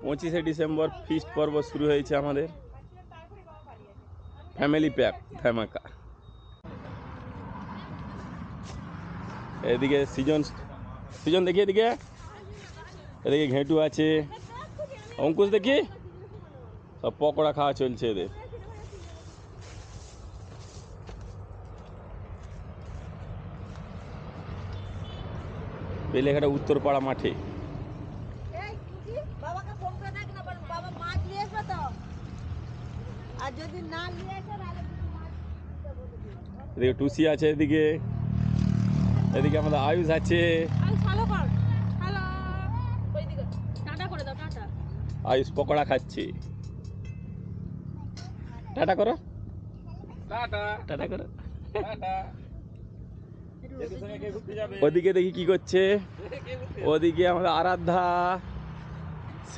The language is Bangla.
25শে ডিসেম্বর ফিস্ট পর্ব শুরু হয়েছে আমাদের ফ্যামিলি প্যাক ধামাকা। এদিকে সিজন দেখি, এদিকে ঘেঁটু আছে, অঙ্কুশ দেখি, সব পকোড়া খাওয়া চলছে এদের। বেলেঘাটা উত্তরপাড়া মাঠে। এদিকে টুসি আছে, এদিকে আমাদের আয়ুষ আছে। আয়ুষ পকোড়া খাচ্ছে। টাটা করো, টাটা করো। ওদিকে দেখি কি করছে, ওদিকে আমাদের আরাধ্যা